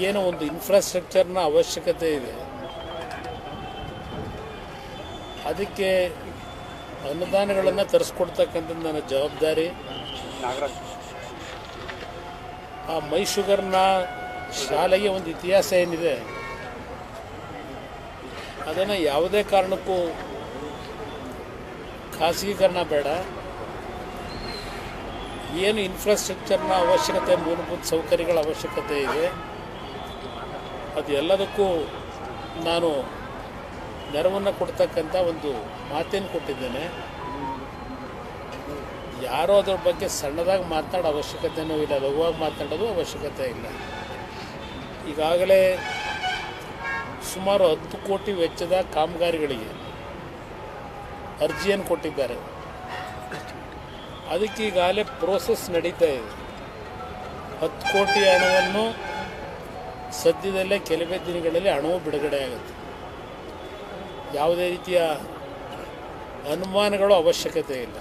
ಏನೋ ಒಂದು ಇನ್ಫ್ರಾಸ್ಟ್ರಕ್ಚರ್ನ ಅವಶ್ಯಕತೆ ಇದೆ, ಅದಕ್ಕೆ ಅನುದಾನಗಳನ್ನು ತರಿಸ್ಕೊಡ್ತಕ್ಕಂಥದ್ದು ನನ್ನ ಜವಾಬ್ದಾರಿ. ಆ ಮೈ ಶುಗರ್ನ ಶಾಲೆಗೆ ಒಂದು ಇತಿಹಾಸ ಏನಿದೆ ಅದನ್ನು ಯಾವುದೇ ಕಾರಣಕ್ಕೂ ಖಾಸಗೀಕರಣ ಬೇಡ. ಏನು ಇನ್ಫ್ರಾಸ್ಟ್ರಕ್ಚರ್ನ ಅವಶ್ಯಕತೆ, ಮೂಲಭೂತ ಸೌಕರ್ಯಗಳ ಅವಶ್ಯಕತೆ ಇದೆ, ಅದು ಎಲ್ಲದಕ್ಕೂ ನಾನು ನೆರವನ್ನು ಕೊಡ್ತಕ್ಕಂಥ ಒಂದು ಮಾತೇನು ಕೊಟ್ಟಿದ್ದೇನೆ. ಯಾರೋ ಅದ್ರ ಬಗ್ಗೆ ಸಣ್ಣದಾಗಿ ಮಾತನಾಡೋ ಅವಶ್ಯಕತೆಯೂ ಇಲ್ಲ, ಲಘುವಾಗಿ ಮಾತನಾಡೋದು ಅವಶ್ಯಕತೆ ಇಲ್ಲ. ಈಗಾಗಲೇ ಸುಮಾರು 10 ಕೋಟಿ ವೆಚ್ಚದ ಕಾಮಗಾರಿಗಳಿಗೆ ಅರ್ಜಿಯನ್ನು ಕೊಟ್ಟಿದ್ದಾರೆ. ಅದಕ್ಕೆ ಈಗಾಗಲೇ ಪ್ರೋಸೆಸ್ ನಡೀತಾ ಇದೆ. 10 ಕೋಟಿ ಹಣವನ್ನು ಸದ್ಯದಲ್ಲೇ ಕೆಲವೇ ದಿನಗಳಲ್ಲಿ ಹಣವು ಬಿಡುಗಡೆ ಆಗುತ್ತೆ. ಯಾವುದೇ ರೀತಿಯ ಅನುಮಾನಗಳು ಅವಶ್ಯಕತೆ ಇಲ್ಲ.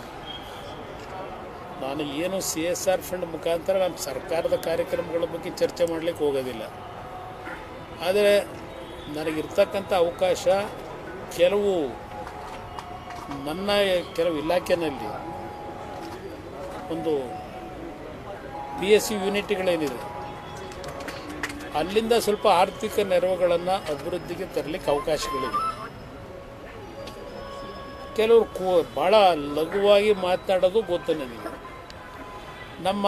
ನಾನು ಏನು CSR ಫಂಡ್ ಮುಖಾಂತರ ನಮ್ಮ ಸರ್ಕಾರದ ಕಾರ್ಯಕ್ರಮಗಳ ಬಗ್ಗೆ ಚರ್ಚೆ ಮಾಡಲಿಕ್ಕೆ ಹೋಗೋದಿಲ್ಲ. ಆದರೆ ನನಗಿರ್ತಕ್ಕಂಥ ಅವಕಾಶ ನನ್ನ ಕೆಲವು ಇಲಾಖೆಯಲ್ಲಿ ಒಂದು PSU ಯೂನಿಟ್ಗಳೇನಿದೆ ಅಲ್ಲಿಂದ ಸ್ವಲ್ಪ ಆರ್ಥಿಕ ನೆರವುಗಳನ್ನು ಅಭಿವೃದ್ಧಿಗೆ ತರಲಿಕ್ಕೆ ಅವಕಾಶಗಳಿವೆ. ಕೆಲವರು ಭಾಳ ಲಘುವಾಗಿ ಮಾತನಾಡೋದು ಗೊತ್ತು ನನಗೆ. ನಮ್ಮ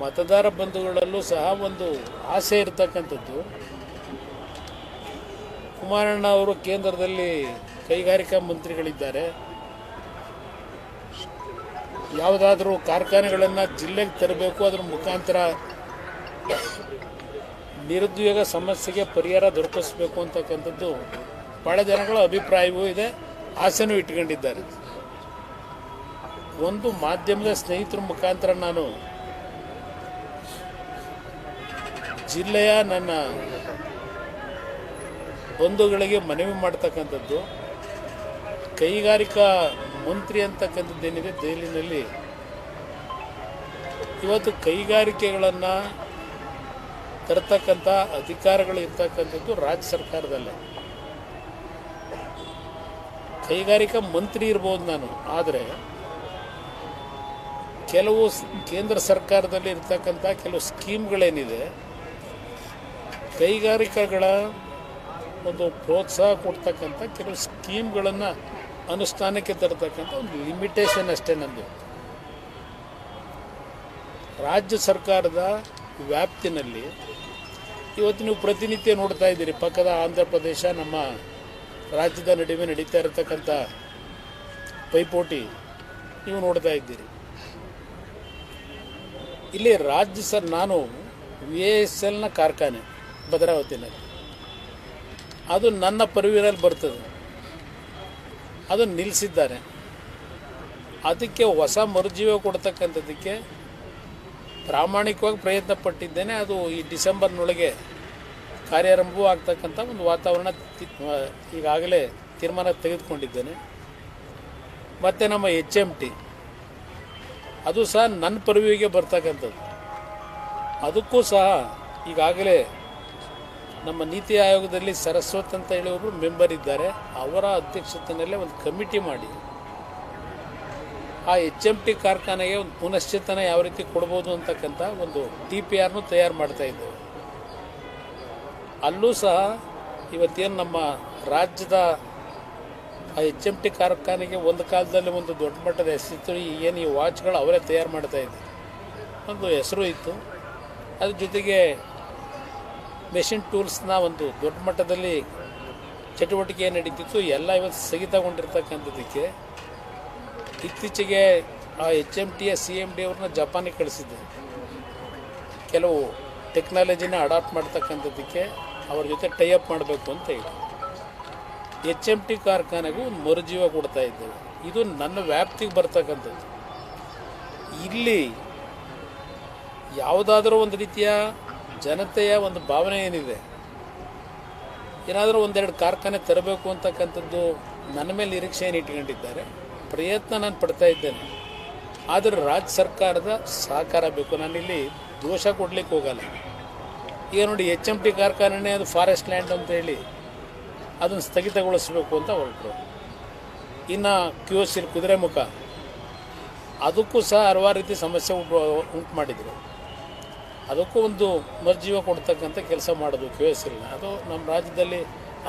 ಮತದಾರ ಬಂಧುಗಳಲ್ಲೂ ಸಹ ಒಂದು ಆಸೆ ಇರತಕ್ಕಂಥದ್ದು, ಕುಮಾರಣ್ಣ ಅವರು ಕೇಂದ್ರದಲ್ಲಿ ಕೈಗಾರಿಕಾ ಮಂತ್ರಿಗಳಿದ್ದಾರೆ, ಯಾವುದಾದ್ರೂ ಕಾರ್ಖಾನೆಗಳನ್ನು ಜಿಲ್ಲೆಗೆ ತರಬೇಕು, ಅದರ ಮುಖಾಂತರ ನಿರುದ್ಯೋಗ ಸಮಸ್ಯೆಗೆ ಪರಿಹಾರ ದೊರಕಿಸಬೇಕು ಅಂತಕ್ಕಂಥದ್ದು ಭಾಳ ಜನಗಳ ಅಭಿಪ್ರಾಯವೂ ಇದೆ, ಆಸೆನೂ ಇಟ್ಕೊಂಡಿದ್ದಾರೆ. ಒಂದು ಮಾಧ್ಯಮದ ಸ್ನೇಹಿತರ ಮುಖಾಂತರ ನಾನು ಜಿಲ್ಲೆಯ ನನ್ನ ಬಂಧುಗಳಿಗೆ ಮನವಿ ಮಾಡ್ತಕ್ಕಂಥದ್ದು, ಕೈಗಾರಿಕಾ ಮಂತ್ರಿ ಅಂತಕ್ಕಂಥದ್ದೇನಿದೆ ದೆಹಲಿನಲ್ಲಿ, ಇವತ್ತು ಕೈಗಾರಿಕೆಗಳನ್ನು ತರ್ತಕ್ಕಂಥ ಅಧಿಕಾರಗಳು ಇರ್ತಕ್ಕಂಥದ್ದು ರಾಜ್ಯ ಸರ್ಕಾರದಲ್ಲೇ. ಕೈಗಾರಿಕಾ ಮಂತ್ರಿ ಇರ್ಬೋದು ನಾನು, ಆದರೆ ಕೆಲವು ಕೇಂದ್ರ ಸರ್ಕಾರದಲ್ಲಿ ಇರ್ತಕ್ಕಂಥ ಕೆಲವು ಸ್ಕೀಮ್ಗಳೇನಿದೆ, ಕೈಗಾರಿಕೆಗಳ ಒಂದು ಪ್ರೋತ್ಸಾಹ ಕೊಡ್ತಕ್ಕಂಥ ಕೆಲವು ಸ್ಕೀಮ್ಗಳನ್ನು ಅನುಷ್ಠಾನಕ್ಕೆ ತರತಕ್ಕಂಥ ಒಂದು ಲಿಮಿಟೇಷನ್ ಅಷ್ಟೇ ನಂದು. ರಾಜ್ಯ ಸರ್ಕಾರದ ವ್ಯಾಪ್ತಿನಲ್ಲಿ ಇವತ್ತು ನೀವು ಪ್ರತಿನಿತ್ಯ ನೋಡ್ತಾ ಇದ್ದೀರಿ, ಪಕ್ಕದ ಆಂಧ್ರ ಪ್ರದೇಶ ನಮ್ಮ ರಾಜ್ಯದ ನಡುವೆ ನಡೀತಾ ಇರತಕ್ಕಂಥ ಪೈಪೋಟಿ ನೀವು ನೋಡ್ತಾ ಇದ್ದೀರಿ. ಇಲ್ಲಿ ನಾನು VSLನ ಕಾರ್ಖಾನೆ ಭದ್ರಾವತಿನಲ್ಲಿ, ಅದು ನನ್ನ ಪರ್ವಿನಲ್ಲಿ ಬರ್ತದೆ, ಅದನ್ನು ನಿಲ್ಲಿಸಿದ್ದಾರೆ. ಅದಕ್ಕೆ ಹೊಸ ಮರುಜೀವ ಕೊಡ್ತಕ್ಕಂಥದ್ದಕ್ಕೆ ಪ್ರಾಮಾಣಿಕವಾಗಿ ಪ್ರಯತ್ನ ಪಟ್ಟಿದ್ದೇನೆ. ಅದು ಈ ಡಿಸೆಂಬರ್ನೊಳಗೆ ಕಾರ್ಯಾರಂಭವೂ ಆಗ್ತಕ್ಕಂಥ ಒಂದು ವಾತಾವರಣ ಈಗಾಗಲೇ ತೀರ್ಮಾನ ತೆಗೆದುಕೊಂಡಿದ್ದೇನೆ. ಮತ್ತು ನಮ್ಮ HMT ಅದು ಸಹ ನನ್ನ ಪರ್ವಿಗೆ ಬರ್ತಕ್ಕಂಥದ್ದು, ಅದಕ್ಕೂ ಸಹ ಈಗಾಗಲೇ ನಮ್ಮ ನೀತಿ ಆಯೋಗದಲ್ಲಿ ಸರಸ್ವತ್ ಅಂತ ಹೇಳಿ ಒಬ್ಬರು ಮೆಂಬರ್ ಇದ್ದಾರೆ, ಅವರ ಅಧ್ಯಕ್ಷತೆಯಲ್ಲೇ ಒಂದು ಕಮಿಟಿ ಮಾಡಿ ಆ HMT ಕಾರ್ಖಾನೆಗೆ ಒಂದು ಪುನಶ್ಚೇತನ ಯಾವ ರೀತಿ ಕೊಡ್ಬೋದು ಅಂತಕ್ಕಂಥ ಒಂದು TPRನೂ ತಯಾರು ಮಾಡ್ತಾ ಇದ್ದೇವೆ. ಅಲ್ಲೂ ಸಹ ಇವತ್ತೇನು ನಮ್ಮ ರಾಜ್ಯದ ಆ HMT ಕಾರ್ಖಾನೆಗೆ ಒಂದು ಕಾಲದಲ್ಲಿ ಒಂದು ದೊಡ್ಡ ಮಟ್ಟದ ಹೆಸರಿತ್ತು. ಏನು ಈ ವಾಚ್ಗಳು ಅವರೇ ತಯಾರು ಮಾಡ್ತಾ ಇದ್ದಾರೆ, ಒಂದು ಹೆಸರು ಇತ್ತು. ಅದ್ರ ಜೊತೆಗೆ ಮೆಷಿನ್ ಟೂಲ್ಸ್ನ ಒಂದು ದೊಡ್ಡ ಮಟ್ಟದಲ್ಲಿ ಚಟುವಟಿಕೆ ನಡೀತಿತ್ತು. ಎಲ್ಲ ಇವತ್ತು ಸ್ಥಗಿತಗೊಂಡಿರ್ತಕ್ಕಂಥದ್ದಕ್ಕೆ ಇತ್ತೀಚೆಗೆ ಆ HMTಯ CMD ಅವ್ರನ್ನ ಜಪಾನಿಗೆ ಕಳಿಸಿದ್ದೆ. ಕೆಲವು ಟೆಕ್ನಾಲಜಿನ ಅಡಾಪ್ಟ್ ಮಾಡ್ತಕ್ಕಂಥದ್ದಕ್ಕೆ ಅವ್ರ ಜೊತೆ ಟೈಅಪ್ ಮಾಡಬೇಕು ಅಂತ ಹೇಳಿ HMT ಕಾರ್ಖಾನೆಗೂ ಒಂದು ಮರುಜೀವ ಕೊಡ್ತಾ ಇದ್ದೇವೆ. ಇದು ನನ್ನ ವ್ಯಾಪ್ತಿಗೆ ಬರ್ತಕ್ಕಂಥದ್ದು. ಇಲ್ಲಿ ಯಾವುದಾದ್ರೂ ಒಂದು ರೀತಿಯ ಜನತೆಯ ಒಂದು ಭಾವನೆ ಏನಿದೆ, ಏನಾದರೂ ಒಂದೆರಡು ಕಾರ್ಖಾನೆ ತರಬೇಕು ಅಂತಕ್ಕಂಥದ್ದು ನನ್ನ ಮೇಲೆ ನಿರೀಕ್ಷೆಯನ್ನು ಇಟ್ಕೊಂಡಿದ್ದಾರೆ. ಪ್ರಯತ್ನ ನಾನು ಪಡ್ತಾ ಇದ್ದೇನೆ, ಆದರೆ ರಾಜ್ಯ ಸರ್ಕಾರದ ಸಹಕಾರ ಬೇಕು. ನಾನಿಲ್ಲಿ ದೋಷ ಕೊಡಲಿಕ್ಕೆ ಹೋಗಲ್ಲ. ಈಗ ನೋಡಿ HMT ಕಾರ್ಖಾನೆ ಅದು ಫಾರೆಸ್ಟ್ ಲ್ಯಾಂಡ್ ಅಂತ ಹೇಳಿ ಅದನ್ನು ಸ್ಥಗಿತಗೊಳಿಸಬೇಕು ಅಂತ ಹೊರಟರು. ಇನ್ನು QCL ಕುದುರೆಮುಖ ಅದಕ್ಕೂ ಸಹ ಹಲವಾರು ರೀತಿ ಸಮಸ್ಯೆ ಉಂಟು ಮಾಡಿದರು. ಅದಕ್ಕೂ ಒಂದು ಮರುಜೀವ ಕೊಡ್ತಕ್ಕಂಥ ಕೆಲಸ ಮಾಡೋದು QCLನ. ಅದು ನಮ್ಮ ರಾಜ್ಯದಲ್ಲಿ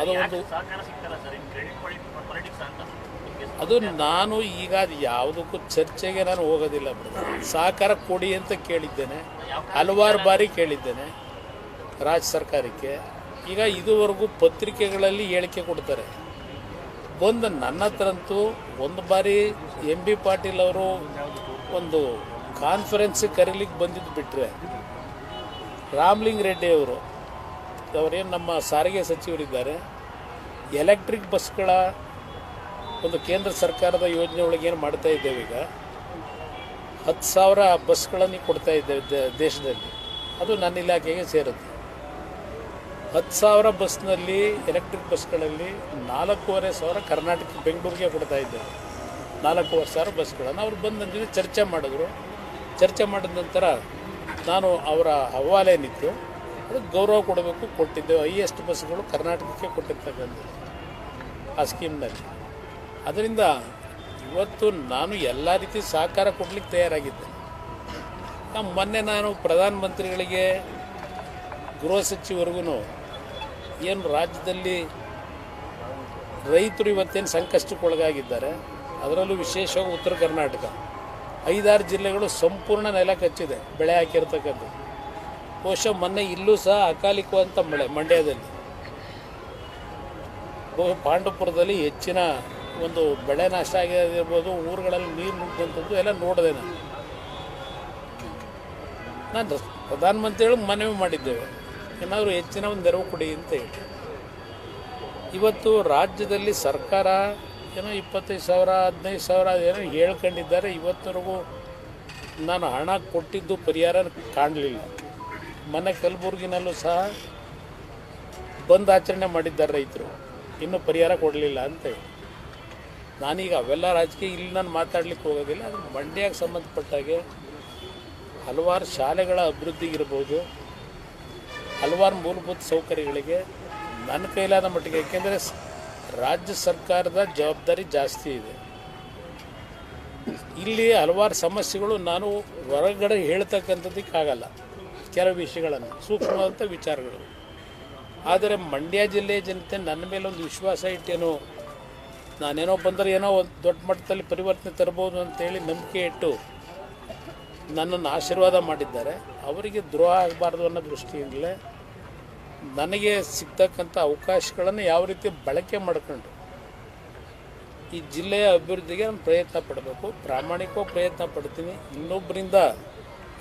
ಅದು ಒಂದು ಅದು ನಾನು ಈಗ ಅದು ಯಾವುದಕ್ಕೂ ಚರ್ಚೆಗೆ ನಾನು ಹೋಗೋದಿಲ್ಲ. ಸಹಕಾರ ಕೊಡಿ ಅಂತ ಕೇಳಿದ್ದೇನೆ, ಹಲವಾರು ಬಾರಿ ಕೇಳಿದ್ದೇನೆ ರಾಜ್ಯ ಸರ್ಕಾರಕ್ಕೆ. ಈಗ ಇದುವರೆಗೂ ಪತ್ರಿಕೆಗಳಲ್ಲಿ ಹೇಳಿಕೆ ಕೊಡ್ತಾರೆ. ಬಂದು ನನ್ನ ಹತ್ರಂತೂ ಒಂದು ಬಾರಿ MB ಪಾಟೀಲ್ ಅವರು ಒಂದು ಕಾನ್ಫರೆನ್ಸಿಗೆ ಕರೀಲಿಕ್ಕೆ ಬಂದಿದ್ದು ಬಿಟ್ಟರೆ, ರಾಮಲಿಂಗ ರೆಡ್ಡಿ ಅವರೇನು ನಮ್ಮ ಸಾರಿಗೆ ಸಚಿವರಿದ್ದಾರೆ, ಎಲೆಕ್ಟ್ರಿಕ್ ಬಸ್ಗಳ ಒಂದು ಕೇಂದ್ರ ಸರ್ಕಾರದ ಯೋಜನೆ ಒಳಗೆ ಏನು ಮಾಡ್ತಾ ಇದ್ದೇವೆ, ಈಗ 10,000 ಬಸ್ಗಳನ್ನು ಕೊಡ್ತಾ ಇದ್ದೇವೆ ದೇಶದಲ್ಲಿ. ಅದು ನನ್ನ ಇಲಾಖೆಗೆ ಸೇರುತ್ತೆ. 10,000 ಬಸ್ನಲ್ಲಿ ಎಲೆಕ್ಟ್ರಿಕ್ ಬಸ್ಗಳಲ್ಲಿ 4,500 ಕರ್ನಾಟಕ ಬೆಂಗಳೂರಿಗೆ ಕೊಡ್ತಾ ಇದ್ದೇವೆ. 4,500 ಬಸ್ಗಳನ್ನು ಅವ್ರು ಬಂದು ನನ್ನ ಜೊತೆ ಚರ್ಚೆ ಮಾಡಿದ್ರು. ಚರ್ಚೆ ಮಾಡಿದ ನಂತರ ನಾನು ಅವರ ಅಹವಾಲು ಏನಿತ್ತು ಅದಕ್ಕೆ ಗೌರವ ಕೊಡಬೇಕು, ಕೊಟ್ಟಿದ್ದೇವೆ. ಹೈಯೆಸ್ಟ್ ಬಸ್ಗಳು ಕರ್ನಾಟಕಕ್ಕೆ ಕೊಟ್ಟಿರ್ತಕ್ಕಂಥದ್ದು ಆ ಸ್ಕೀಮ್ನಲ್ಲಿ. ಅದರಿಂದ ಇವತ್ತು ನಾನು ಎಲ್ಲ ರೀತಿ ಸಹಕಾರ ಕೊಡಲಿಕ್ಕೆ ತಯಾರಾಗಿದ್ದೆ. ಮೊನ್ನೆ ನಾನು ಪ್ರಧಾನಮಂತ್ರಿಗಳಿಗೆ, ಗೃಹ ಸಚಿವರಿಗೂ ಏನು ರಾಜ್ಯದಲ್ಲಿ ರೈತರು ಇವತ್ತೇನು ಸಂಕಷ್ಟಕ್ಕೊಳಗಾಗಿದ್ದಾರೆ, ಅದರಲ್ಲೂ ವಿಶೇಷವಾಗಿ ಉತ್ತರ ಕರ್ನಾಟಕ 5-6 ಜಿಲ್ಲೆಗಳು ಸಂಪೂರ್ಣ ನೆಲ ಕಚ್ಚಿದೆ ಬೆಳೆ ಹಾಕಿರ್ತಕ್ಕಂಥದ್ದು. ಬಹುಶಃ ಮೊನ್ನೆ ಇಲ್ಲೂ ಸಹ ಅಕಾಲಿಕವಂತ ಮಳೆ ಮಂಡ್ಯದಲ್ಲಿ, ಪಾಂಡವಪುರದಲ್ಲಿ ಹೆಚ್ಚಿನ ಒಂದು ಬೆಳೆ ನಷ್ಟ ಆಗಿರ್ಬೋದು, ಊರುಗಳಲ್ಲಿ ನೀರು ನುಗ್ಗುವಂಥದ್ದು ಎಲ್ಲ ನೋಡಿದೆ. ನಾನು ಪ್ರಧಾನಮಂತ್ರಿಗಳು ಮನವಿ ಮಾಡಿದ್ದೇವೆ, ಏನಾದರೂ ಹೆಚ್ಚಿನ ಒಂದು ನೆರವು ಕೊಡಿ ಅಂತ ಹೇಳಿ. ಇವತ್ತು ರಾಜ್ಯದಲ್ಲಿ ಸರ್ಕಾರ ಏನೋ 25,000 15,000 ಏನೋ ಹೇಳ್ಕೊಂಡಿದ್ದಾರೆ. ಇವತ್ತರೆಗೂ ನಾನು ಹಣ ಕೊಟ್ಟಿದ್ದು ಪರಿಹಾರ ಕಾಣಲಿಲ್ಲ. ಮೊನ್ನೆ ಕಲಬುರಗಿನಲ್ಲೂ ಸಹ ಬಂದ್ ಆಚರಣೆ ಮಾಡಿದ್ದಾರೆ ರೈತರು, ಇನ್ನೂ ಪರಿಹಾರ ಕೊಡಲಿಲ್ಲ ಅಂತೇಳಿ. ನಾನೀಗ ಅವೆಲ್ಲ ರಾಜಕೀಯ ಇಲ್ಲಿ ನಾನು ಮಾತಾಡ್ಲಿಕ್ಕೆ ಹೋಗೋದಿಲ್ಲ. ಅದು ಮಂಡ್ಯಕ್ಕೆ ಸಂಬಂಧಪಟ್ಟಾಗೆ ಹಲವಾರು ಶಾಲೆಗಳ ಅಭಿವೃದ್ಧಿಗಿರ್ಬೋದು, ಹಲವಾರು ಮೂಲಭೂತ ಸೌಕರ್ಯಗಳಿಗೆ ನನ್ನ ಕೈಲಾದ ಮಟ್ಟಿಗೆ, ಏಕೆಂದರೆ ರಾಜ್ಯ ಸರ್ಕಾರದ ಜವಾಬ್ದಾರಿ ಜಾಸ್ತಿ ಇದೆ. ಇಲ್ಲಿ ಹಲವಾರು ಸಮಸ್ಯೆಗಳು ನಾನು ಹೊರಗಡೆ ಹೇಳ್ತಕ್ಕಂಥದ್ದಕ್ಕಾಗಲ್ಲ, ಕೆಲವು ವಿಷಯಗಳನ್ನು, ಸೂಕ್ಷ್ಮವಾದಂಥ ವಿಚಾರಗಳು. ಆದರೆ ಮಂಡ್ಯ ಜಿಲ್ಲೆಯ ಜನತೆ ನನ್ನ ಮೇಲೆ ಒಂದು ವಿಶ್ವಾಸ ಇಟ್ಟೇನೋ, ನಾನೇನೋ ಬಂದರೆ ಏನೋ ಒಂದು ದೊಡ್ಡ ಮಟ್ಟದಲ್ಲಿ ಪರಿವರ್ತನೆ ತರ್ಬೋದು ಅಂತೇಳಿ ನಂಬಿಕೆ ಇಟ್ಟು ನನ್ನನ್ನು ಆಶೀರ್ವಾದ ಮಾಡಿದ್ದಾರೆ. ಅವರಿಗೆ ದ್ರೋಹ ಆಗಬಾರ್ದು ಅನ್ನೋ ದೃಷ್ಟಿಯಿಂದಲೇ ನನಗೆ ಸಿಗ್ತಕ್ಕಂಥ ಅವಕಾಶಗಳನ್ನು ಯಾವ ರೀತಿ ಬಳಕೆ ಮಾಡಿಕೊಂಡು ಈ ಜಿಲ್ಲೆಯ ಅಭಿವೃದ್ಧಿಗೆ ನಾನು ಪ್ರಯತ್ನ ಪಡಬೇಕು. ಪ್ರಾಮಾಣಿಕವಾಗಿ ಪ್ರಯತ್ನ ಪಡ್ತೀನಿ. ಇನ್ನೊಬ್ಬರಿಂದ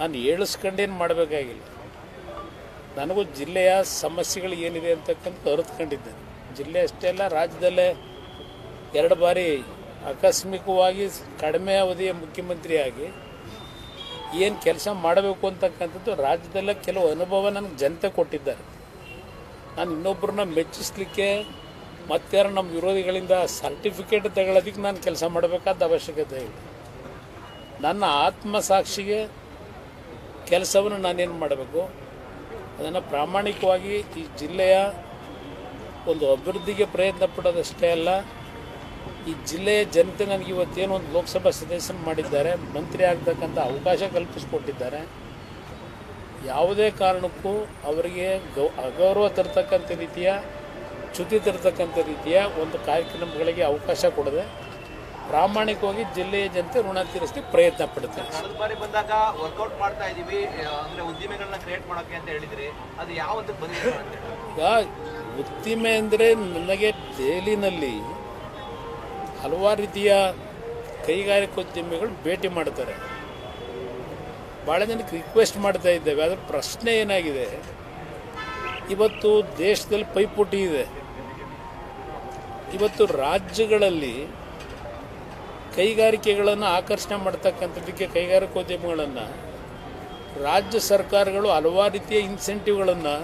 ನಾನು ಹೇಳಿಸ್ಕೊಂಡೇನು ಮಾಡಬೇಕಾಗಿಲ್ಲ. ನನಗೂ ಜಿಲ್ಲೆಯ ಸಮಸ್ಯೆಗಳು ಏನಿದೆ ಅಂತಕ್ಕಂಥ ಅರಿತುಕೊಂಡಿದ್ದೇನೆ. ಜಿಲ್ಲೆ ಅಷ್ಟೇ ಅಲ್ಲ, ರಾಜ್ಯದಲ್ಲೇ 2 ಬಾರಿ ಆಕಸ್ಮಿಕವಾಗಿ ಕಡಿಮೆ ಅವಧಿಯ ಮುಖ್ಯಮಂತ್ರಿಯಾಗಿ ಏನು ಕೆಲಸ ಮಾಡಬೇಕು ಅಂತಕ್ಕಂಥದ್ದು ರಾಜ್ಯದಲ್ಲೇ ಕೆಲವು ಅನುಭವ ನನಗೆ ಜನತೆ ಕೊಟ್ಟಿದ್ದಾರೆ. ನಾನು ಇನ್ನೊಬ್ಬರನ್ನ ಮೆಚ್ಚಿಸ್ಲಿಕ್ಕೆ ಮತ್ತಾರು ನಮ್ಮ ವಿರೋಧಿಗಳಿಂದ ಸರ್ಟಿಫಿಕೇಟ್ ತಗೊಳ್ಳೋದಕ್ಕೆ ನಾನು ಕೆಲಸ ಮಾಡಬೇಕಾದ ಅವಶ್ಯಕತೆ ಇಲ್ಲ. ನನ್ನ ಆತ್ಮಸಾಕ್ಷಿಗೆ ಕೆಲಸವನ್ನು ನಾನೇನು ಮಾಡಬೇಕು, ಅದನ್ನು ಪ್ರಾಮಾಣಿಕವಾಗಿ ಈ ಜಿಲ್ಲೆಯ ಒಂದು ಅಭಿವೃದ್ಧಿಗೆ ಪ್ರಯತ್ನ ಪಡೋದಷ್ಟೇ ಅಲ್ಲ, ಈ ಜಿಲ್ಲೆಯ ಜನತೆ ನನಗೆ ಇವತ್ತೇನು ಒಂದು ಲೋಕಸಭಾ ಸದಸ್ಯನ ಮಾಡಿದ್ದಾರೆ, ಮಂತ್ರಿ ಆಗ್ತಕ್ಕಂಥ ಅವಕಾಶ ಕಲ್ಪಿಸಿಕೊಟ್ಟಿದ್ದಾರೆ. ಯಾವುದೇ ಕಾರಣಕ್ಕೂ ಅವರಿಗೆ ಅಗೌರವ ತರ್ತಕ್ಕಂಥ ರೀತಿಯ, ಚ್ಯುತಿ ತರ್ತಕ್ಕಂಥ ರೀತಿಯ ಒಂದು ಕಾರ್ಯಕ್ರಮಗಳಿಗೆ ಅವಕಾಶ ಕೊಡದೆ ಪ್ರಾಮಾಣಿಕವಾಗಿ ಜಿಲ್ಲೆಯ ಜನತೆ ಋಣ ತೀರಿಸಲಿಕ್ಕೆ ಪ್ರಯತ್ನ ಪಡ್ತಾರೆ. ಬಾರಿ ಬಂದಾಗ ವರ್ಕೌಟ್ ಮಾಡ್ತಾ ಇದೀವಿ, ಅಂದ್ರೆ ಉದ್ದಿಮೆಗಳನ್ನ ಕ್ರಿಯೇಟ್ ಮಾಡೋಕೆ ಅಂತ ಹೇಳಿದ್ರಿ, ಅದು ಯಾವತ್ತು ಬಂದಿದೆ? ಈಗ ಉದ್ದಿಮೆ ಅಂದರೆ ನನಗೆ ದೆಹಲಿನಲ್ಲಿ ಹಲವಾರು ರೀತಿಯ ಕೈಗಾರಿಕೋದ್ಯಮಿಗಳು ಭೇಟಿ ಮಾಡ್ತಾರೆ. ಭಾಳ ಜನಕ್ಕೆ ರಿಕ್ವೆಸ್ಟ್ ಮಾಡ್ತಾ ಇದ್ದೇವೆ. ಅದರ ಪ್ರಶ್ನೆ ಏನಾಗಿದೆ, ಇವತ್ತು ದೇಶದಲ್ಲಿ ಪೈಪೋಟಿ ಇದೆ. ಇವತ್ತು ರಾಜ್ಯಗಳಲ್ಲಿ ಕೈಗಾರಿಕೆಗಳನ್ನು ಆಕರ್ಷಣೆ ಮಾಡ್ತಕ್ಕಂಥದ್ದಕ್ಕೆ, ಕೈಗಾರಿಕೋದ್ಯಮಿಗಳನ್ನು ರಾಜ್ಯ ಸರ್ಕಾರಗಳು ಹಲವಾರು ರೀತಿಯ ಇನ್ಸೆಂಟಿವ್ಗಳನ್ನು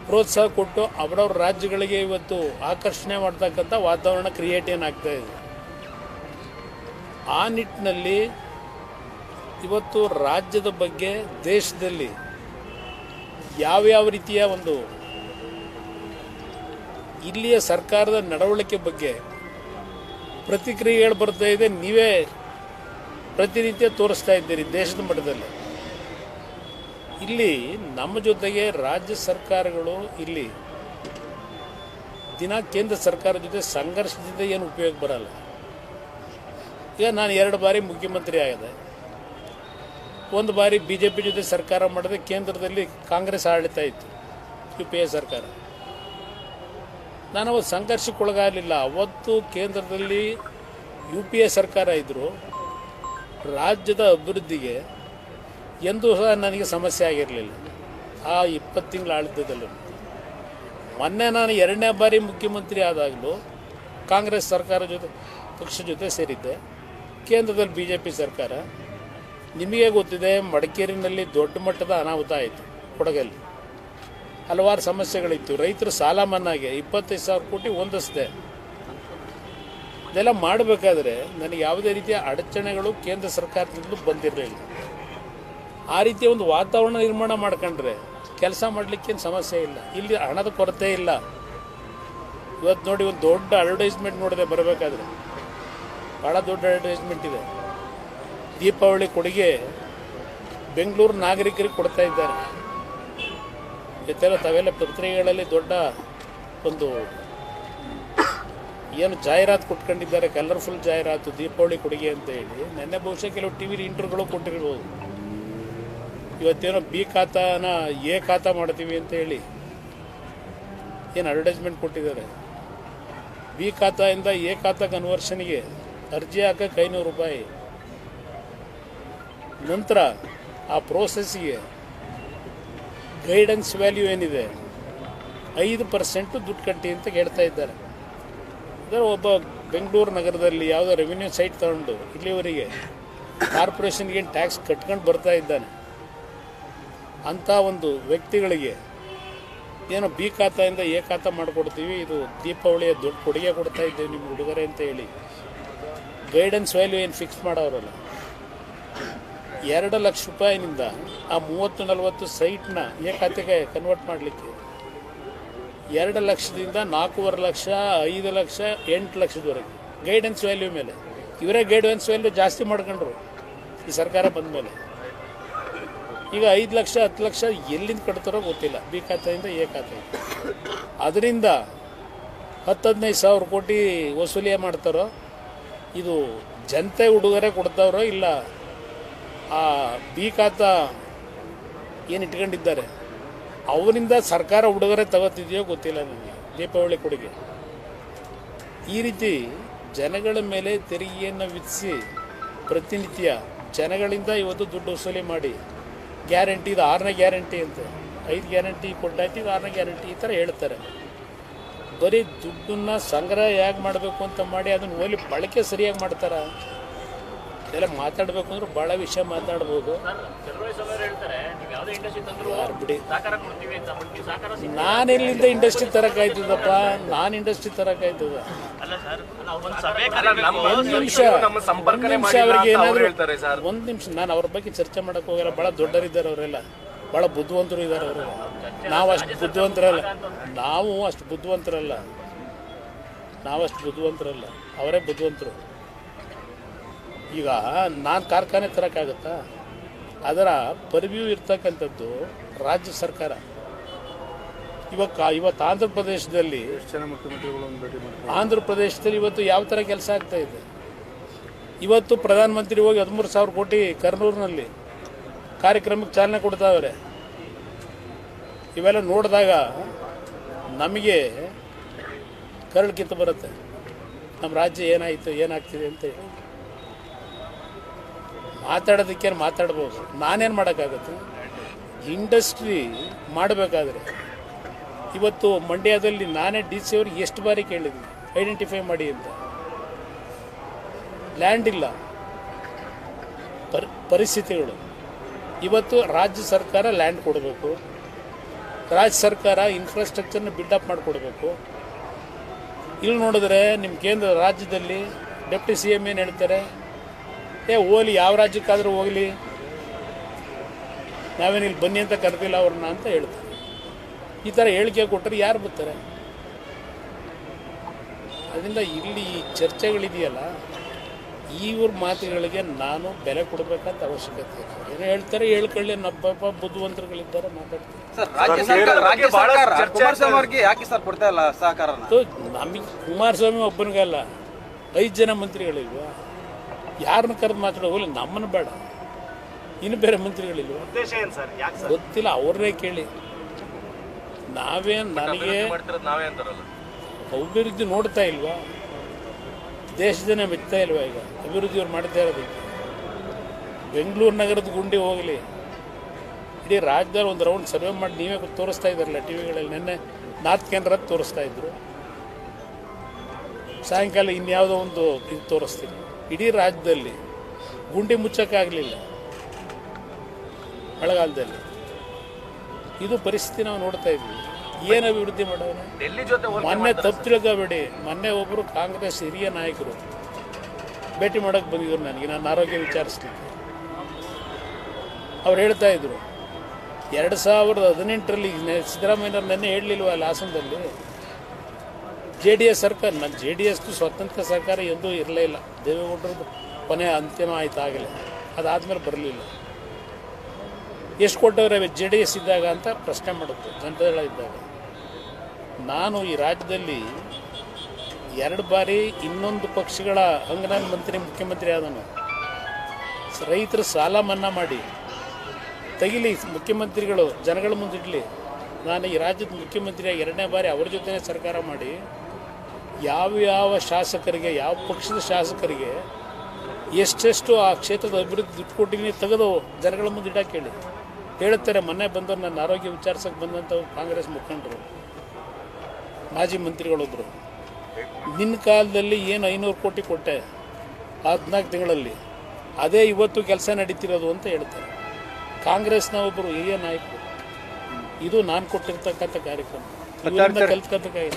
ಪ್ರೋತ್ಸಾಹ ಕೊಟ್ಟು ಅವರವ್ರ ರಾಜ್ಯಗಳಿಗೆ ಇವತ್ತು ಆಕರ್ಷಣೆ ಮಾಡ್ತಕ್ಕಂಥ ವಾತಾವರಣ ಕ್ರಿಯೇಟ್ ಏನಾಗ್ತಾ ಇದೆ. ಆ ನಿಟ್ಟಿನಲ್ಲಿ ಇವತ್ತು ರಾಜ್ಯದ ಬಗ್ಗೆ ದೇಶದಲ್ಲಿ ಯಾವ್ಯಾವ ರೀತಿಯ ಒಂದು ಇಲ್ಲಿಯ ಸರ್ಕಾರದ ನಡವಳಿಕೆ ಬಗ್ಗೆ ಪ್ರತಿಕ್ರಿಯೆಗಳು ಬರ್ತಾ ಇದೆ. ನೀವೇ ಪ್ರತಿನಿತ್ಯ ತೋರಿಸ್ತಾ ಇದ್ದೀರಿ ದೇಶದ ಮಟ್ಟದಲ್ಲಿ. ಇಲ್ಲಿ ನಮ್ಮ ಜೊತೆಗೆ ರಾಜ್ಯ ಸರ್ಕಾರಗಳು ಇಲ್ಲಿ ದಿನ ಕೇಂದ್ರ ಸರ್ಕಾರದ ಜೊತೆ ಸಂಘರ್ಷದಿಂದ ಏನು ಉಪಯೋಗ ಬರಲ್ಲ. ಈಗ ನಾನು 2 ಬಾರಿ ಮುಖ್ಯಮಂತ್ರಿ ಆಗಿದೆ. 1 ಬಾರಿ BJP ಜೊತೆ ಸರ್ಕಾರ ಮಾಡಿದೆ. ಕೇಂದ್ರದಲ್ಲಿ ಕಾಂಗ್ರೆಸ್ ಆಡಳಿತ ಇತ್ತು, UPA ಸರ್ಕಾರ. ನಾನು ಅವತ್ತು ಸಂಘರ್ಷಕ್ಕೊಳಗಾಗಲಿಲ್ಲ. ಅವತ್ತು ಕೇಂದ್ರದಲ್ಲಿ UPA ಸರ್ಕಾರ ಇದ್ದರು. ರಾಜ್ಯದ ಅಭಿವೃದ್ಧಿಗೆ ಎಂದೂ ಸಹ ನನಗೆ ಸಮಸ್ಯೆ ಆಗಿರಲಿಲ್ಲ ಆ 20 ತಿಂಗಳ ಆಡಳಿತದಲ್ಲೂ. ಮೊನ್ನೆ ನಾನು 2ನೇ ಬಾರಿ ಮುಖ್ಯಮಂತ್ರಿ ಆದಾಗಲೂ ಕಾಂಗ್ರೆಸ್ ಸರ್ಕಾರ ಜೊತೆ ಪಕ್ಷ ಜೊತೆ ಸೇರಿದ್ದೆ. ಕೇಂದ್ರದಲ್ಲಿ BJP ಸರ್ಕಾರ. ನಿಮಗೆ ಗೊತ್ತಿದೆ, ಮಡಿಕೇರಿನಲ್ಲಿ ದೊಡ್ಡ ಮಟ್ಟದ ಅನಾಹುತ ಆಯಿತು. ಕೊಡಗಲ್ಲಿ ಹಲವಾರು ಸಮಸ್ಯೆಗಳಿತ್ತು. ರೈತರು ಸಾಲ ಮನ್ನಾಗೆ 25,000 ಕೋಟಿ ಹೊಂದಿಸಿದೆ. ಇದೆಲ್ಲ ಮಾಡಬೇಕಾದ್ರೆ ನನಗೆ ಯಾವುದೇ ರೀತಿಯ ಅಡಚಣೆಗಳು ಕೇಂದ್ರ ಸರ್ಕಾರದಿಂದ ಬಂದಿರಲಿಲ್ಲ. ಆ ರೀತಿಯ ಒಂದು ವಾತಾವರಣ ನಿರ್ಮಾಣ ಮಾಡ್ಕೊಂಡ್ರೆ ಕೆಲಸ ಮಾಡಲಿಕ್ಕೇನು ಸಮಸ್ಯೆ ಇಲ್ಲ. ಇಲ್ಲಿ ಹಣದ ಕೊರತೆ ಇಲ್ಲ. ಇವತ್ತು ನೋಡಿ, ಒಂದು ದೊಡ್ಡ ಅಡ್ವರ್ಟೈಸ್ಮೆಂಟ್ ನೋಡಿದೆ ಬರಬೇಕಾದ್ರೆ, ಭಾಳ ದೊಡ್ಡ ಅಡ್ವರ್ಟೈಸ್ಮೆಂಟ್ ಇದೆ. ದೀಪಾವಳಿ ಕೊಡುಗೆ ಬೆಂಗಳೂರು ನಾಗರಿಕರಿಗೆ ಕೊಡ್ತಾ ಇದ್ದಾರೆ. ತಾವೆಲ್ಲ ಪತ್ರಿಕೆಗಳಲ್ಲಿ ದೊಡ್ಡ ಒಂದು ಏನು ಜಾಹೀರಾತು ಕೊಟ್ಕೊಂಡಿದ್ದಾರೆ, ಕಲರ್ಫುಲ್ ಜಾಹೀರಾತು ದೀಪಾವಳಿ ಕೊಡುಗೆ ಅಂತ ಹೇಳಿ. ನೆನ್ನೆ ಬಹುಶಃ ಕೆಲವು TV ಇಂಟರ್ವ್ಯೂಗಳು ಕೊಟ್ಟಿರ್ಬೋದು. ಇವತ್ತೇನೋ B ಖಾತಾನ A ಖಾತಾ ಮಾಡ್ತೀವಿ ಅಂತ ಹೇಳಿ ಏನು ಅಡ್ವರ್ಟೈಸ್ಮೆಂಟ್ ಕೊಟ್ಟಿದ್ದಾರೆ. B ಖಾತಾಯಿಂದ A ಖಾತಾ ಕನ್ವರ್ಷನ್ಗೆ ಅರ್ಜಿ ಹಾಕಕ್ಕೆ 500 ರೂಪಾಯಿ. ನಂತರ ಆ ಪ್ರೋಸೆಸ್ಗೆ ಗೈಡೆನ್ಸ್ ವ್ಯಾಲ್ಯೂ ಏನಿದೆ 5% ದುಡ್ಡು ಕಟ್ಟಿ ಅಂತ ಹೇಳ್ತಾ ಇದ್ದಾರೆ. ಅಂದರೆ ಒಬ್ಬ ಬೆಂಗಳೂರು ನಗರದಲ್ಲಿ ಯಾವುದೋ ರೆವಿನ್ಯೂ ಸೈಟ್ ತಗೊಂಡು ಇಲ್ಲಿವರೆಗೆ ಕಾರ್ಪೊರೇಷನ್ಗೆ ಟ್ಯಾಕ್ಸ್ ಕಟ್ಕೊಂಡು ಬರ್ತಾ ಇದ್ದಾನೆ. ಅಂಥ ಒಂದು ವ್ಯಕ್ತಿಗಳಿಗೆ ಏನೋ B ಖಾತಾಯಿಂದ A ಖಾತಾ ಮಾಡಿಕೊಡ್ತೀವಿ, ಇದು ದೀಪಾವಳಿಯ ದೊಡ್ಡ ಕೊಡುಗೆ ಕೊಡ್ತಾ ಇದ್ದೇವೆ ನಿಮ್ಮ ಹುಡುಗರೆ ಅಂತ ಹೇಳಿ ಗೈಡೆನ್ಸ್ ವ್ಯಾಲ್ಯೂ ಏನು ಫಿಕ್ಸ್ ಮಾಡೋರಲ್ಲ. 2 ಲಕ್ಷ ರೂಪಾಯಿನಿಂದ ಆ 30-40 ಸೈಟ್ನ A ಖಾತೆಗೆ ಕನ್ವರ್ಟ್ ಮಾಡಲಿಕ್ಕೆ 2 ಲಕ್ಷದಿಂದ 4.5 ಲಕ್ಷ, 5 ಲಕ್ಷ, 8 ಲಕ್ಷದವರೆಗೆ ಗೈಡೆನ್ಸ್ ವ್ಯಾಲ್ಯೂ ಮೇಲೆ. ಇವರೇ ಗೈಡೆನ್ಸ್ ವ್ಯಾಲ್ಯೂ ಜಾಸ್ತಿ ಮಾಡ್ಕೊಂಡ್ರು ಈ ಸರ್ಕಾರ ಬಂದ ಮೇಲೆ. ಈಗ 5 ಲಕ್ಷ 10 ಲಕ್ಷ ಎಲ್ಲಿಂದ ಕಟ್ತಾರೋ ಗೊತ್ತಿಲ್ಲ B ಖಾತೆಯಿಂದ A ಖಾತೆಗೆ. ಅದರಿಂದ 10-15 ಸಾವಿರ ಕೋಟಿ ವಸೂಲಿ ಮಾಡ್ತಾರೋ, ಇದು ಜನತೆ ಉಡುಗೊರೆ ಕೊಡ್ತಾರೋ ಇಲ್ಲ ಆ B ಖಾತಾ ಏನು ಇಟ್ಕೊಂಡಿದ್ದಾರೆ ಅವರಿಂದ ಸರ್ಕಾರ ಉಡುಗೊರೆ ತಗೋತಿದೆಯೋ ಗೊತ್ತಿಲ್ಲ ನನಗೆ. ದೀಪಾವಳಿ ಕೊಡುಗೆ ಈ ರೀತಿ ಜನಗಳ ಮೇಲೆ ತೆರಿಗೆಯನ್ನು ವಿಧಿಸಿ ಪ್ರತಿನಿತ್ಯ ಜನಗಳಿಂದ ಇವತ್ತು ದುಡ್ಡು ವಸೂಲಿ ಮಾಡಿ ಗ್ಯಾರಂಟಿ, ಇದು 6ನೇ ಗ್ಯಾರಂಟಿ ಅಂತ, 5 ಗ್ಯಾರಂಟಿ ಕೊಟ್ಟಾಯ್ತು, ಇದು 6ನೇ ಗ್ಯಾರಂಟಿ ಈ ಥರ ಹೇಳ್ತಾರೆ. ಬರೀ ದುಡ್ಡನ್ನು ಸಂಗ್ರಹ ಹೇಗೆ ಮಾಡಬೇಕು ಅಂತ ಮಾಡಿ ಅದನ್ನು ಓಲಿ ಬಳಕೆ ಸರಿಯಾಗಿ ಮಾಡ್ತಾರೆ. ಇದೆಲ್ಲ ಮಾತಾಡಬೇಕು ಅಂದ್ರೆ ಭಾಳ ವಿಷಯ ಮಾತಾಡ್ಬೋದು. ಬಿಡಿ, ನಾನು ಎಲ್ಲಿಂದ ಇಂಡಸ್ಟ್ರಿ ತರಕಾಯ್ತದಪ್ಪ? ನಾನು ಇಂಡಸ್ಟ್ರಿ ತರಕಾಯ್ತದ? ಒಂದು ನಿಮಿಷ ಅವ್ರಿಗೆ ಏನಾದರೂ ಒಂದು ನಿಮಿಷ, ನಾನು ಅವ್ರ ಬಗ್ಗೆ ಚರ್ಚೆ ಮಾಡಕ್ಕೆ ಹೋಗಲ್ಲ. ಭಾಳ ದೊಡ್ಡರಿದ್ದಾರೆ ಅವರೆಲ್ಲ, ಭಾಳ ಬುದ್ಧಿವಂತರು ಇದ್ದಾರೆ ಅವರು. ನಾವು ಅಷ್ಟು ಬುದ್ಧಿವಂತರಲ್ಲ, ಅವರೇ ಬುದ್ಧಿವಂತರು. ಈಗ ನಾನು ಕಾರ್ಖಾನೆ ತರೋಕ್ಕಾಗತ್ತಾ? ಅದರ ಪರ್ವ್ಯೂ ಇರ್ತಕ್ಕಂಥದ್ದು ರಾಜ್ಯ ಸರ್ಕಾರ. ಇವತ್ತು ಆಂಧ್ರ ಪ್ರದೇಶದಲ್ಲಿ ಇವತ್ತು ಯಾವ ಥರ ಕೆಲಸ ಆಗ್ತಾ ಇದೆ. ಇವತ್ತು ಪ್ರಧಾನಮಂತ್ರಿ ಹೋಗಿ 13,000 ಕೋಟಿ ಕರ್ನೂರಿನಲ್ಲಿ ಕಾರ್ಯಕ್ರಮಕ್ಕೆ ಚಾಲನೆ ಕೊಡ್ತಾವ್ರೆ. ಇವೆಲ್ಲ ನೋಡಿದಾಗ ನಮಗೆ ಕರಳು ಕಿತ್ತು ಬರುತ್ತೆ, ನಮ್ಮ ರಾಜ್ಯ ಏನಾಗ್ತಿದೆ ಅಂತ ಹೇಳಿ. ಮಾತಾಡೋದಕ್ಕೇನು ಮಾತಾಡ್ಬೋದು, ನಾನೇನು ಮಾಡೋಕ್ಕಾಗುತ್ತೆ? ಇಂಡಸ್ಟ್ರಿ ಮಾಡಬೇಕಾದ್ರೆ ಇವತ್ತು ಮಂಡ್ಯದಲ್ಲಿ ನಾನೇ DC ಅವ್ರಿಗೆ ಎಷ್ಟು ಬಾರಿ ಕೇಳಿದ್ವಿ ಐಡೆಂಟಿಫೈ ಮಾಡಿ ಅಂತ. ಲ್ಯಾಂಡ್ ಇಲ್ಲ, ಪರಿಸ್ಥಿತಿಗಳು. ಇವತ್ತು ರಾಜ್ಯ ಸರ್ಕಾರ ಲ್ಯಾಂಡ್ ಕೊಡಬೇಕು, ರಾಜ್ಯ ಸರ್ಕಾರ ಇನ್ಫ್ರಾಸ್ಟ್ರಕ್ಚರ್ನ ಬಿಲ್ಡಪ್ ಮಾಡಿಕೊಡ್ಬೇಕು. ಇಲ್ಲಿ ನೋಡಿದ್ರೆ ನಿಮ್ಮ ಕೇಂದ್ರ ರಾಜ್ಯದಲ್ಲಿ ಡೆಪ್ಟಿ CM ಏನು ಹೇಳ್ತಾರೆ, ಹೋಗಲಿ ಯಾವ ರಾಜ್ಯಕ್ಕಾದರೂ ಹೋಗಲಿ, ನಾವೇನಿಲ್ಲಿ ಬನ್ನಿ ಅಂತ ಕರೆದಿಲ್ಲ ಅವ್ರನ್ನ ಅಂತ ಹೇಳ್ತಾರೆ. ಈ ಥರ ಹೇಳಿಕೆ ಕೊಟ್ಟರೆ ಯಾರು ಬರ್ತಾರೆ? ಅದರಿಂದ ಇಲ್ಲಿ ಈ ಚರ್ಚೆಗಳಿದೆಯಲ್ಲ, ಇವ್ರ ಮಾತುಗಳಿಗೆ ನಾನು ಬೆಲೆ ಕೊಡಬೇಕಂತ ಅವಶ್ಯಕತೆ ಇಲ್ಲ. ಏನೋ ಹೇಳ್ತಾರೆ, ಹೇಳ್ಕೊಳ್ಳಿ, ನಬ್ಬ ಬುದ್ಧಿವಂತರುಗಳಿದ್ದಾರೆ, ಮಾತಾಡ್ತಾರೆ. ಸರ್, ರಾಜ್ಯ ಸರ್ಕಾರ ಕುಮಾರಸ್ವಾಮಿ ಅವರಿಗೆ ಯಾಕೆ ಸರ್ ಕೊಡ್ತಾ ಇಲ್ಲ ಸಹಕಾರನ? ನಮಗೆ ಕುಮಾರಸ್ವಾಮಿ ಒಬ್ಬನಿಗಲ್ಲ, 5 ಜನ ಮಂತ್ರಿಗಳಿಲ್ವಾ? ಯಾರನ್ನ ಕರೆದು ಮಾತಾಡೋಲ್ಲ, ನಮ್ಮನ್ನು ಬೇಡ, ಇನ್ನು ಬೇರೆ ಮಂತ್ರಿಗಳಿಲ್ವಾ? ಉದ್ದೇಶ ಏನು ಸರ್? ಯಾಕೆ ಸರ್? ಗೊತ್ತಿಲ್ಲ, ಅವ್ರನ್ನೇ ಕೇಳಿ. ನಾವೇನು ನನಗೆ ನಾವೇ ಅಂತಾರಲ್ಲ, ಅಭಿವೃದ್ಧಿ ನೋಡ್ತಾ ಇಲ್ವಾ? ದೇಶದನೇ ಮೆಚ್ತಾ ಇಲ್ವಾ? ಈಗ ಅಭಿವೃದ್ಧಿ ಅವ್ರು ಮಾಡ್ತಾ ಇರೋದಕ್ಕೆ ಬೆಂಗಳೂರು ನಗರದ ಗುಂಡಿ ಹೋಗಲಿ, ಇಡೀ ರಾಜ್ಯದಲ್ಲಿ ಒಂದು ರೌಂಡ್ ಸರ್ವೆ ಮಾಡಿ ನೀವೇ ತೋರಿಸ್ತಾ ಇದ್ದಾರಲ್ಲ ಟಿ ವಿಗಳಲ್ಲಿ. ನಿನ್ನೆ ನಾರ್ತ್ ಕೇಂದ್ರ ತೋರಿಸ್ತಾ ಇದ್ರು, ಸಾಯಂಕಾಲ ಇನ್ಯಾವುದೋ ಒಂದು ಇದು ತೋರಿಸ್ತೀನಿ. ಇಡೀ ರಾಜ್ಯದಲ್ಲಿ ಗುಂಡಿ ಮುಚ್ಚಕ್ಕಾಗಲಿಲ್ಲ ಮಳೆಗಾಲದಲ್ಲಿ. ಇದು ಪರಿಸ್ಥಿತಿ ನಾವು ನೋಡ್ತಾ ಇದ್ವಿ. ಏನು ಅಭಿವೃದ್ಧಿ ಮಾಡೋಣ? ಡೆಲ್ಲಿ ಜೊತೆ ಮೊನ್ನೆ ತಪ್ಪು ತಿಳ್ಕೋಬೇಡಿ, ಮೊನ್ನೆ ಒಬ್ಬರು ಕಾಂಗ್ರೆಸ್ ಹಿರಿಯ ನಾಯಕರು ಭೇಟಿ ಮಾಡೋಕ್ಕೆ ಬಂದಿದ್ರು ನನಗೆ, ನನ್ನ ಆರೋಗ್ಯ ವಿಚಾರಿಸ್ಲಿಕ್ಕೆ. ಅವ್ರು ಹೇಳ್ತಾ ಇದ್ರು 2018ರಲ್ಲಿ ಸಿದ್ದರಾಮಯ್ಯನವ್ರು ನೆನ್ನೆ ಹೇಳಲಿಲ್ವಲ್ಲ ಹಾಸನದಲ್ಲಿ, JDS ಸರ್ಕಾರ, ನನ್ನ JDS ಸ್ವತಂತ್ರ ಸರ್ಕಾರ ಎಂದೂ ಇರಲೇ ಇಲ್ಲ. ದೇವೇಗೌಡರದ್ದು ಕೊನೆ ಅಂತಿಮ ಆಯ್ತು ಆಗಲೇ, ಅದಾದಮೇಲೆ ಬರಲಿಲ್ಲ. ಎಷ್ಟು ಕೊಟ್ಟವ್ರೆ JDS ಇದ್ದಾಗ ಅಂತ ಪ್ರಶ್ನೆ ಮಾಡುತ್ತೆ ಜನತಾದಳ ಇದ್ದಾಗ. ನಾನು ಈ ರಾಜ್ಯದಲ್ಲಿ 2 ಬಾರಿ ಇನ್ನೊಂದು ಪಕ್ಷಗಳ ಅಂಗನ ಮಂತ್ರಿ ಮುಖ್ಯಮಂತ್ರಿ ಆದನು. ರೈತರ ಸಾಲ ಮನ್ನಾ ಮಾಡಿ ತೆಗಿಲಿ, ಮುಖ್ಯಮಂತ್ರಿಗಳು ಜನಗಳ ಮುಂದಿಡಲಿ. ನಾನು ಈ ರಾಜ್ಯದ ಮುಖ್ಯಮಂತ್ರಿಯಾಗಿ 2ನೇ ಬಾರಿ ಅವ್ರ ಜೊತೆ ಸರ್ಕಾರ ಮಾಡಿ ಯಾವ ಶಾಸಕರಿಗೆ, ಯಾವ ಪಕ್ಷದ ಶಾಸಕರಿಗೆ ಎಷ್ಟೆಷ್ಟು ಆ ಕ್ಷೇತ್ರದ ಅಭಿವೃದ್ಧಿ ದುಡ್ಡು ಕೊಟ್ಟಿದ್ದೀನಿ ತೆಗೆದು ಜನಗಳ ಮುಂದೆ ಇಡಕ್ಕೆ ಹೇಳಿ. ಹೇಳ್ತಾರೆ, ಮೊನ್ನೆ ಬಂದವರು ನನ್ನ ಆರೋಗ್ಯ ವಿಚಾರಿಸೋಕೆ ಬಂದಂಥ ಕಾಂಗ್ರೆಸ್ ಮುಖಂಡರು, ಮಾಜಿ ಮಂತ್ರಿಗಳೊಬ್ಬರು, ನಿನ್ನ ಕಾಲದಲ್ಲಿ ಏನು 500 ಕೋಟಿ ಕೊಟ್ಟೆ 14 ತಿಂಗಳಲ್ಲಿ, ಅದೇ ಇವತ್ತು ಕೆಲಸ ನಡೀತಿರೋದು ಅಂತ ಹೇಳ್ತಾರೆ. ಕಾಂಗ್ರೆಸ್ನ ಒಬ್ಬರು ಹಿರಿಯ ನಾಯಕರು. ಇದು ನಾನು ಕೊಟ್ಟಿರ್ತಕ್ಕಂಥ ಕಾರ್ಯಕ್ರಮ, ಕಲ್ತ್ಕೊಬೇಕಾಗಿದೆ.